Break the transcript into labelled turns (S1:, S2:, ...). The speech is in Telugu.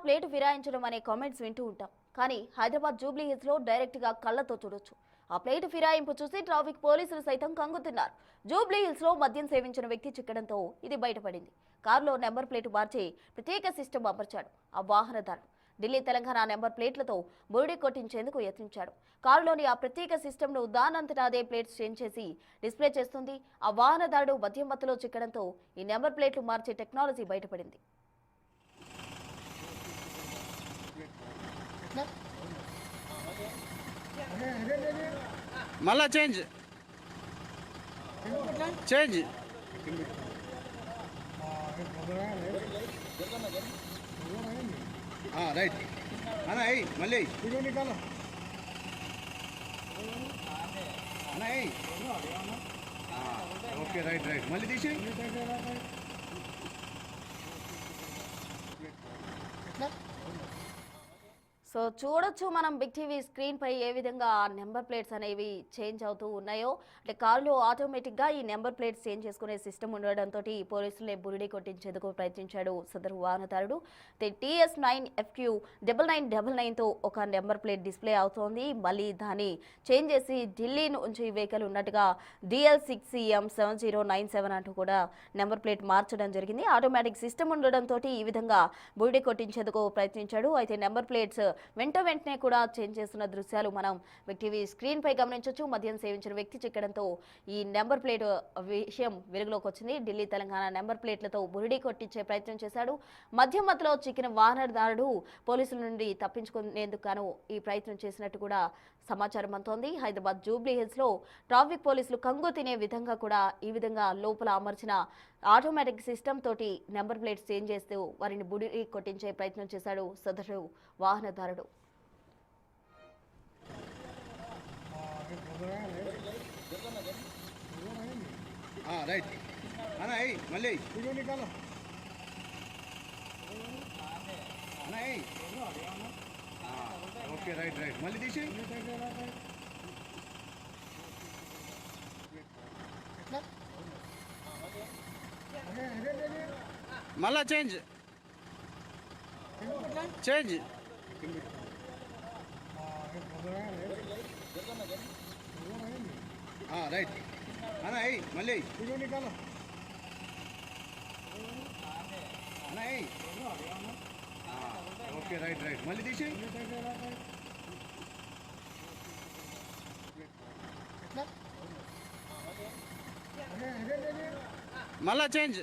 S1: ప్లేటు ఫిరాయించడం అనే కామెంట్స్ వింటూ ఉంటాం. కానీ హైదరాబాద్ జూబ్లీ హిల్స్ లో డైరెక్ట్ గా కళ్ళతో చూడొచ్చు. ఆ ప్లేటు ఫిరాయింపు చూసి ట్రాఫిక్ పోలీసులు సైతం కంగుతున్నారు. జూబ్లీ హిల్స్ లో మద్యం సేవించిన వ్యక్తి చిక్కడంతో ఇది బయటపడింది. కారులో నెంబర్ ప్లేటు మార్చి ప్రత్యేక సిస్టమ్ అమర్చాడు ఆ వాహనదారుడు. ఢిల్లీ తెలంగాణ నెంబర్ ప్లేట్లతో బురిడి కొట్టించేందుకు యత్నించాడు. కారులోని ఆ ప్రత్యేక సిస్టమ్ను దానంతటా అదే ప్లేట్స్ చేంజ్ చేసి డిస్ప్లే చేస్తుంది. ఆ వాహనదారుడు మద్యం మత్తులో చిక్కడంతో ఈ నెంబర్ ప్లేట్లు మార్చే టెక్నాలజీ బయటపడింది.
S2: మళ్ళా చేంజ్ రైట్ అన్న మళ్ళీ అన్న ఓకే రైట్ రైట్ మళ్ళీ తీసి
S1: సో చూడొచ్చు మనం బిగ్ టీవీ స్క్రీన్ పై ఏ విధంగా నెంబర్ ప్లేట్స్ అనేవి చేంజ్ అవుతూ ఉన్నాయో. అంటే కారులో ఆటోమేటిక్గా ఈ నెంబర్ ప్లేట్స్ చేంజ్ చేసుకునే సిస్టమ్ ఉండడంతో పోలీసులే బురిడి కొట్టించేందుకు ప్రయత్నించాడు సదరు వాహనదారుడు. TS9FQ9999తో ఒక నెంబర్ ప్లేట్ డిస్ప్లే అవుతోంది. మళ్ళీ దాన్ని చేంజ్ చేసి ఢిల్లీ నుంచి వెహికల్ ఉన్నట్టుగా DL6CM7097 అంటూ కూడా నెంబర్ ప్లేట్ మార్చడం జరిగింది. ఆటోమేటిక్ సిస్టమ్ ఉండడంతో ఈ విధంగా బురిడి కొట్టించేందుకు ప్రయత్నించాడు. అయితే నెంబర్ ప్లేట్స్ వెంటనే కూడా చేంజ్ చేస్తున్న దృశ్యాలు మనం బిగ్ టీవీ స్క్రీన్ పై గమనించవచ్చు. మద్యం సేవించిన వ్యక్తి చిక్కడంతో ఈ నెంబర్ ప్లేట్ విషయం వెలుగులోకి వచ్చింది. ఢిల్లీ తెలంగాణ నెంబర్ ప్లేట్లతో బురిడి కొట్టించే ప్రయత్నం చేశాడు. మద్యం మత్తులో చిక్కిన వాహనదారుడు పోలీసుల నుండి తప్పించుకునేందుకు గాను ఈ ప్రయత్నం చేసినట్టు కూడా సమాచారం అందుతోంది. హైదరాబాద్ జూబ్లీ హిల్స్ లో ట్రాఫిక్ పోలీసులు కంగు తినే విధంగా కూడా ఈ విధంగా లోపల అమర్చిన ఆటోమేటిక్ సిస్టమ్ తోటి నెంబర్ ప్లేట్స్ చేంజ్ చేస్తూ వారిని బురిడి కొట్టించే ప్రయత్నం చేశాడు సదరు వాహనదారుడు.
S2: రైట్ అన్న మళ్ళీ ఓకే రైట్ రైట్ మళ్ళీ తీసి మళ్ళా చేంజ్ రైట్ అన్న మళ్ళీ అన్న ఓకే రైట్ రైట్ మళ్ళీ తీసి మళ్ళా చేంజ్